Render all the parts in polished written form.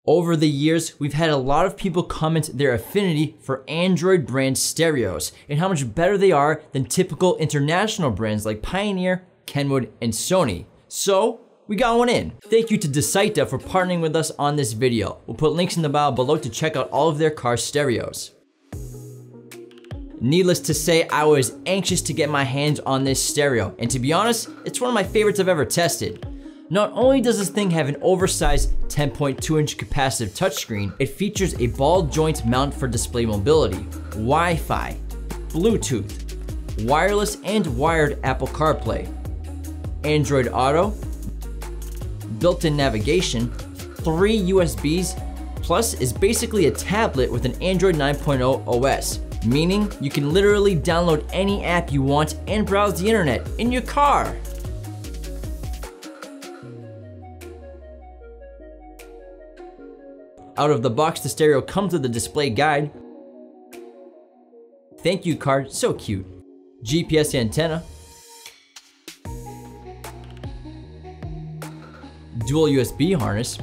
Over the years, we've had a lot of people comment their affinity for Android brand stereos and how much better they are than typical international brands like Pioneer, Kenwood, and Sony. So, we got one in. Thank you to Dasaita for partnering with us on this video. We'll put links in the bio below to check out all of their car stereos. Needless to say, I was anxious to get my hands on this stereo, and to be honest, it's one of my favorites I've ever tested. Not only does this thing have an oversized 10.2-inch capacitive touchscreen, it features a ball joint mount for display mobility, Wi-Fi, Bluetooth, wireless and wired Apple Carplay, Android Auto, built-in navigation, 3 USBs, plus is basically a tablet with an Android 9.0 OS, meaning you can literally download any app you want and browse the internet in your car. Out of the box, the stereo comes with a display guide, thank you card, so cute, GPS antenna, dual USB harness,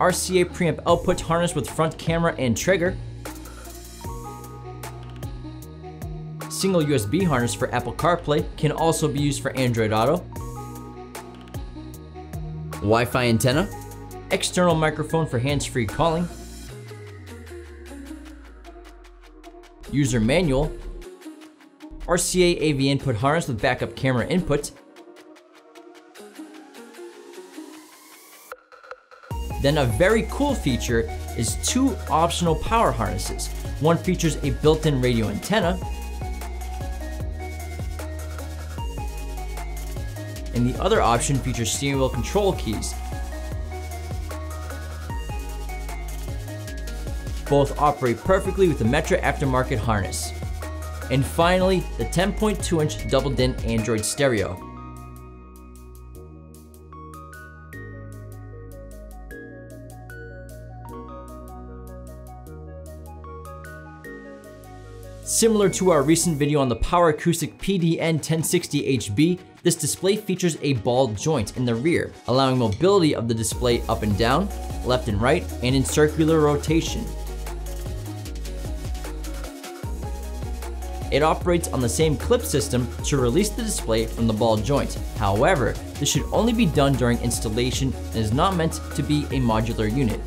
RCA preamp output harness with front camera and trigger, single USB harness for Apple CarPlay, can also be used for Android Auto, Wi-Fi antenna, external microphone for hands-free calling, user manual, RCA AV input harness with backup camera input, then a very cool feature is 2 optional power harnesses. One features a built-in radio antenna, and the other option features steering wheel control keys. Both operate perfectly with the Metra aftermarket harness. And finally, the 10.2-inch double-din Android stereo. Similar to our recent video on the Power Acoustic PDN 1060HB, this display features a ball joint in the rear, allowing mobility of the display up and down, left and right, and in circular rotation. It operates on the same clip system to release the display from the ball joint. However, this should only be done during installation and is not meant to be a modular unit.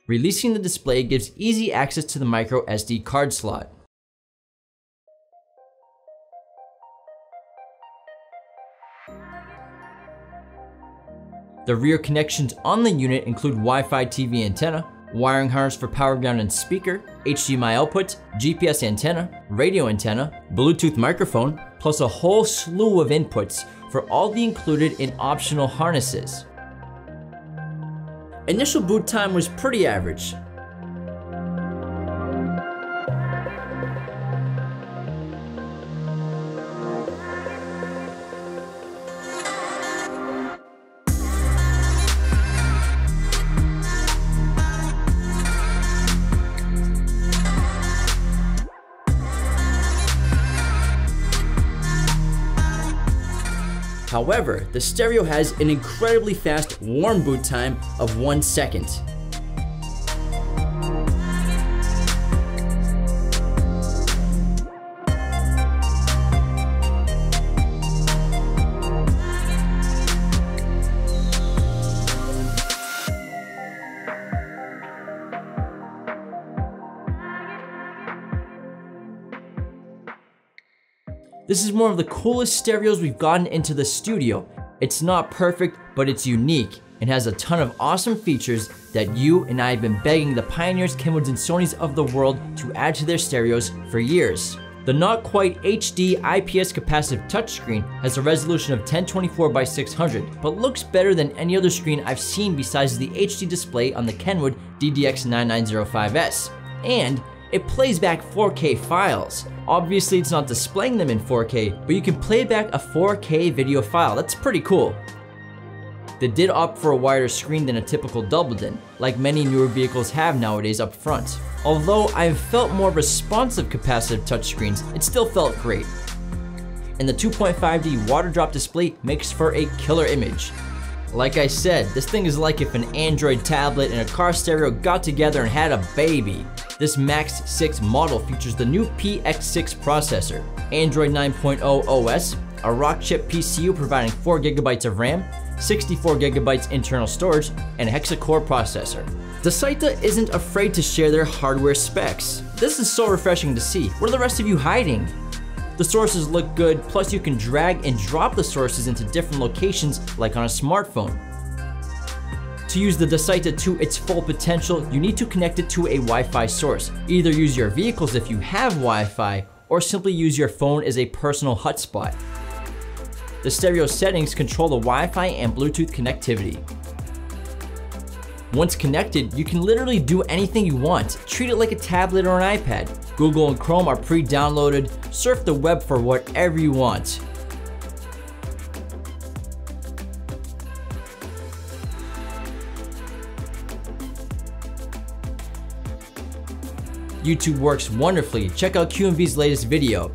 Releasing the display gives easy access to the micro SD card slot. The rear connections on the unit include Wi-Fi TV antenna, wiring harness for power ground and speaker, HDMI output, GPS antenna, radio antenna, Bluetooth microphone, plus a whole slew of inputs for all the included and optional harnesses. Initial boot time was pretty average. However, the stereo has an incredibly fast warm boot time of 1 second. This is one of the coolest stereos we've gotten into the studio. It's not perfect, but it's unique and has a ton of awesome features that you and I have been begging the Pioneers, Kenwoods, and Sonys of the world to add to their stereos for years. The not quite HD IPS capacitive touchscreen has a resolution of 1024 by 600, but looks better than any other screen I've seen besides the HD display on the Kenwood DDX9905S. And it plays back 4K files. Obviously it's not displaying them in 4K, but you can play back a 4K video file. That's pretty cool. They did opt for a wider screen than a typical double-din, like many newer vehicles have nowadays up front. Although I've felt more responsive capacitive touchscreens, it still felt great. And the 2.5D water drop display makes for a killer image. Like I said, this thing is like if an Android tablet and a car stereo got together and had a baby. This Max 6 model features the new PX6 processor, Android 9.0 OS, a Rockchip PCU providing 4GB of RAM, 64GB internal storage, and a hexa-core processor. Dasaita isn't afraid to share their hardware specs. This is so refreshing to see. What are the rest of you hiding? The sources look good, plus you can drag and drop the sources into different locations like on a smartphone. To use the Dasaita to its full potential, you need to connect it to a Wi-Fi source. Either use your vehicles if you have Wi-Fi, or simply use your phone as a personal hotspot. The stereo settings control the Wi-Fi and Bluetooth connectivity. Once connected, you can literally do anything you want. Treat it like a tablet or an iPad. Google and Chrome are pre-downloaded. Surf the web for whatever you want. YouTube works wonderfully. Check out QMV's latest video.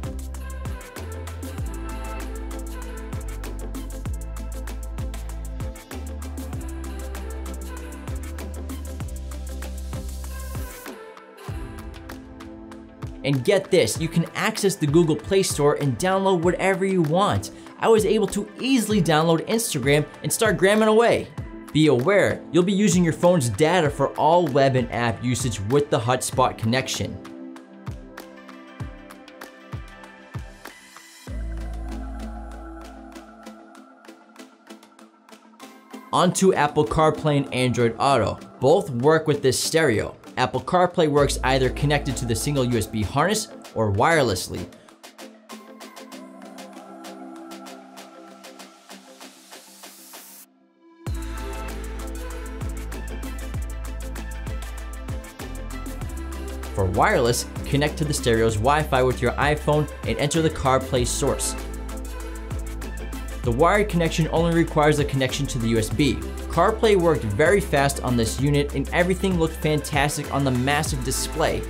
And get this, you can access the Google Play Store and download whatever you want. I was able to easily download Instagram and start gramming away. Be aware, you'll be using your phone's data for all web and app usage with the hotspot connection. Onto Apple Carplay and Android Auto. Both work with this stereo. Apple Carplay works either connected to the single USB harness or wirelessly. For wireless, connect to the stereo's Wi-Fi with your iPhone and enter the Carplay source. The wired connection only requires a connection to the USB. Carplay worked very fast on this unit and everything looked fantastic on the massive display.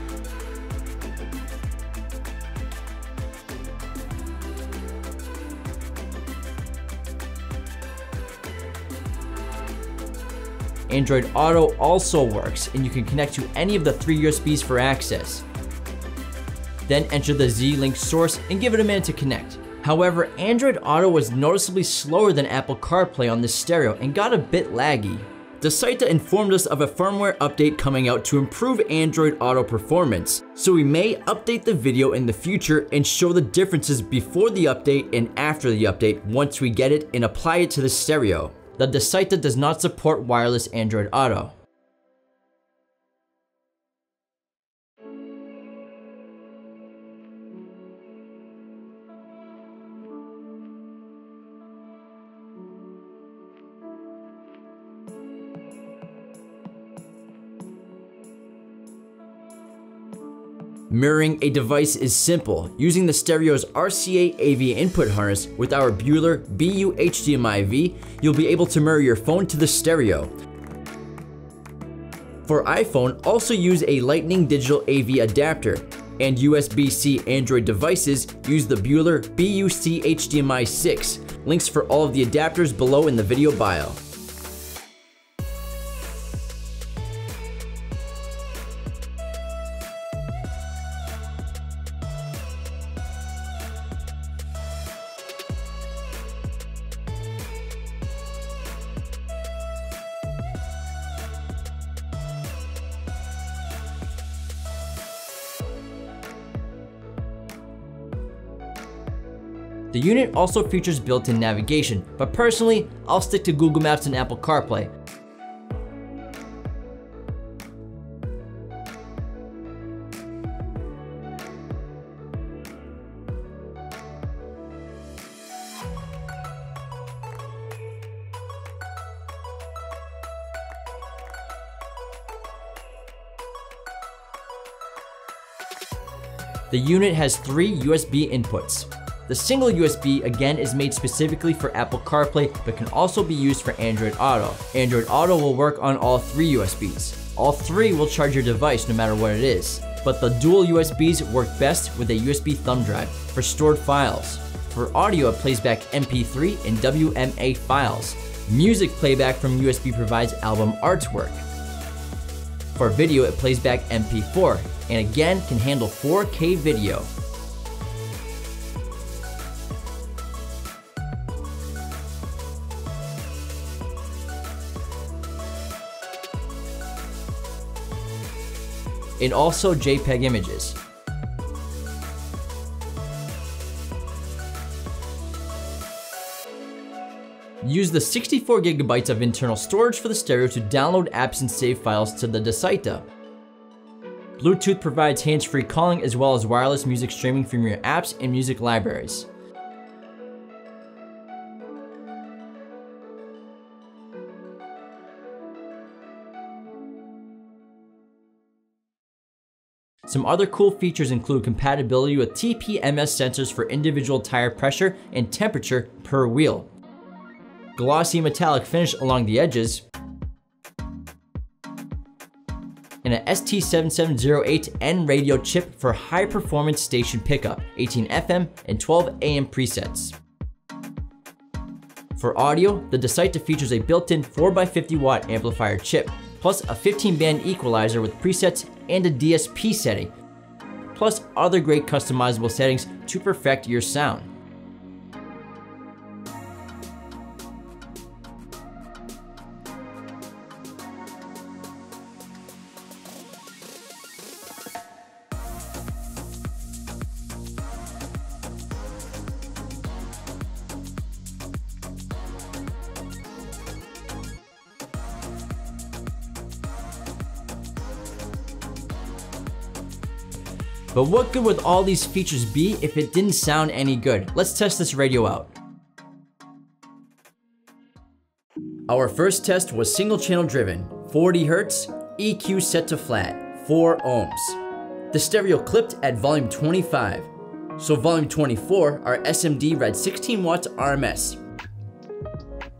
Android Auto also works and you can connect to any of the 3 USBs for access. Then enter the Z-Link source and give it a minute to connect. However, Android Auto was noticeably slower than Apple CarPlay on this stereo and got a bit laggy. Dasaita informed us of a firmware update coming out to improve Android Auto performance, so we may update the video in the future and show the differences before the update and after the update once we get it and apply it to the stereo. The Dasaita does not support wireless Android Auto. Mirroring a device is simple. Using the stereo's RCA AV input harness with our Bueller BU HDMI-V, you'll be able to mirror your phone to the stereo. For iPhone, also use a Lightning Digital AV adapter, and USB-C Android devices use the Bueller BU-C HDMI 6. Links for all of the adapters below in the video bio. The unit also features built-in navigation, but personally, I'll stick to Google Maps and Apple CarPlay. The unit has 3 USB inputs. The single USB again is made specifically for Apple CarPlay, but can also be used for Android Auto. Android Auto will work on all 3 USBs. All 3 will charge your device no matter what it is. But the dual USBs work best with a USB thumb drive for stored files. For audio, it plays back MP3 and WMA files. Music playback from USB provides album artwork. For video, it plays back MP4, and again can handle 4K video. And also JPEG images. Use the 64 gigabytes of internal storage for the stereo to download apps and save files to the Dasaita. Bluetooth provides hands-free calling as well as wireless music streaming from your apps and music libraries. Some other cool features include compatibility with TPMS sensors for individual tire pressure and temperature per wheel, glossy metallic finish along the edges, and a ST7708N radio chip for high performance station pickup, 18 FM and 12 AM presets. For audio, the Dasaita features a built-in 4x50 watt amplifier chip, plus a 15-band equalizer with presets and a DSP setting, plus other great customizable settings to perfect your sound. But what good would all these features be if it didn't sound any good? Let's test this radio out. Our first test was single channel driven, 40 Hz, EQ set to flat, 4 ohms. The stereo clipped at volume 25. So volume 24, our SMD read 16 watts RMS.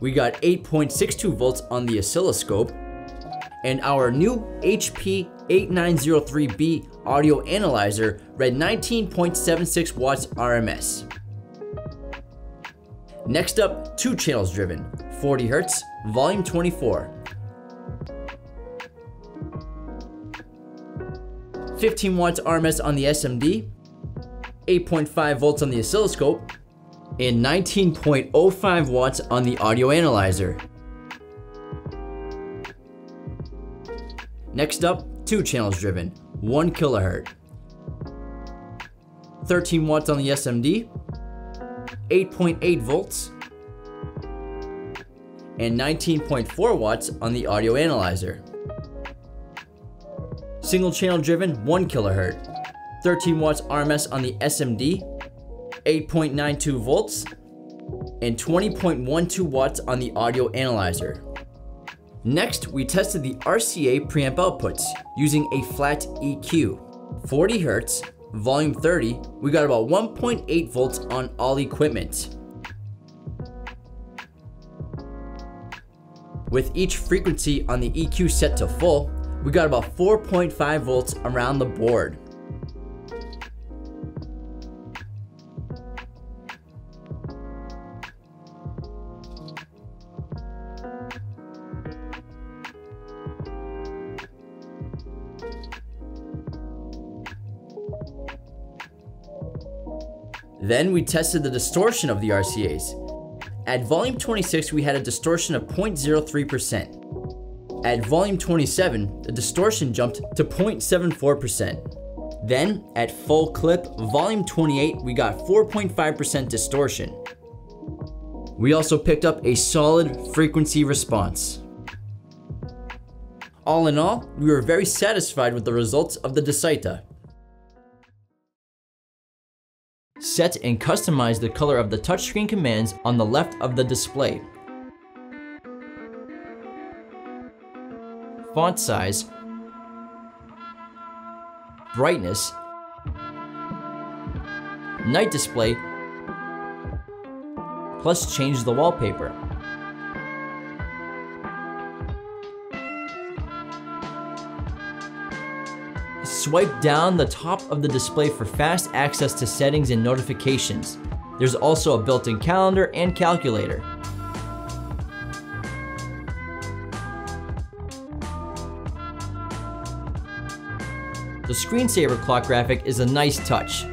We got 8.62 volts on the oscilloscope, and our new HP 8903B audio analyzer read 19.76 watts RMS. Next up, 2 channels driven, 40 Hz, volume 24. 15 watts RMS on the SMD, 8.5 volts on the oscilloscope, and 19.05 watts on the audio analyzer. Next up, 2 channels driven, 1 kilohertz. 13 watts on the SMD, 8.8 volts, and 19.4 watts on the audio analyzer. Single channel driven, 1 kilohertz. 13 watts RMS on the SMD, 8.92 volts, and 20.12 watts on the audio analyzer. Next, we tested the RCA preamp outputs using a flat EQ. 40 Hz, volume 30, we got about 1.8 volts on all equipment. With each frequency on the EQ set to full, we got about 4.5 volts around the board. Then we tested the distortion of the RCAs. At volume 26, we had a distortion of 0.03%. At volume 27, the distortion jumped to 0.74%. Then, at full clip, volume 28, we got 4.5% distortion. We also picked up a solid frequency response. All in all, we were very satisfied with the results of the Dasaita. Set and customize the color of the touchscreen commands on the left of the display. Font size, brightness, night display, plus change the wallpaper. Swipe down the top of the display for fast access to settings and notifications. There's also a built-in calendar and calculator. The screensaver clock graphic is a nice touch.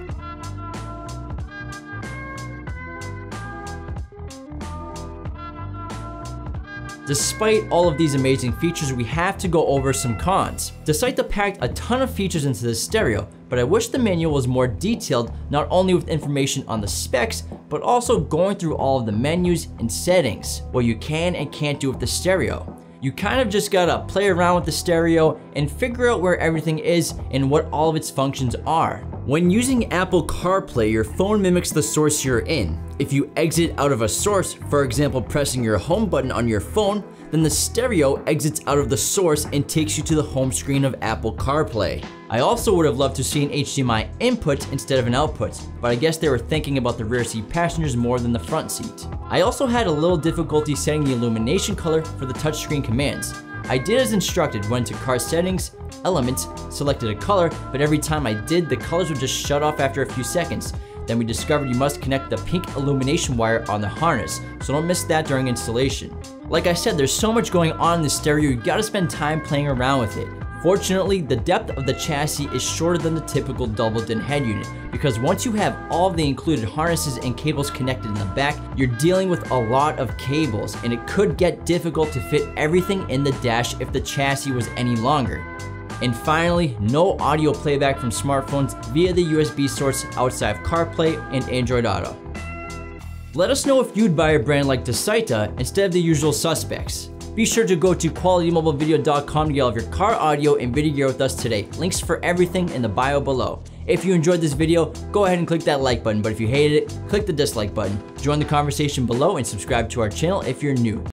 Despite all of these amazing features, we have to go over some cons. Dasaita packed a ton of features into this stereo, but I wish the manual was more detailed, not only with information on the specs, but also going through all of the menus and settings, what you can and can't do with the stereo. You kind of just gotta play around with the stereo and figure out where everything is and what all of its functions are. When using Apple CarPlay, your phone mimics the source you're in. If you exit out of a source, for example pressing your home button on your phone, then the stereo exits out of the source and takes you to the home screen of Apple CarPlay. I also would have loved to see an HDMI input instead of an output, but I guess they were thinking about the rear seat passengers more than the front seat. I also had a little difficulty setting the illumination color for the touchscreen commands. I did as instructed, went to car settings, elements, selected a color, but every time I did, the colors would just shut off after a few seconds. Then we discovered you must connect the pink illumination wire on the harness, so don't miss that during installation. Like I said, there's so much going on in the stereo, you gotta spend time playing around with it. Fortunately, the depth of the chassis is shorter than the typical double-din head unit, because once you have all of the included harnesses and cables connected in the back, you're dealing with a lot of cables, and it could get difficult to fit everything in the dash if the chassis was any longer. And finally, no audio playback from smartphones via the USB source outside of CarPlay and Android Auto. Let us know if you'd buy a brand like Dasaita instead of the usual suspects. Be sure to go to qualitymobilevideo.com to get all of your car audio and video gear with us today. Links for everything in the bio below. If you enjoyed this video, go ahead and click that like button, but if you hated it, click the dislike button. Join the conversation below and subscribe to our channel if you're new.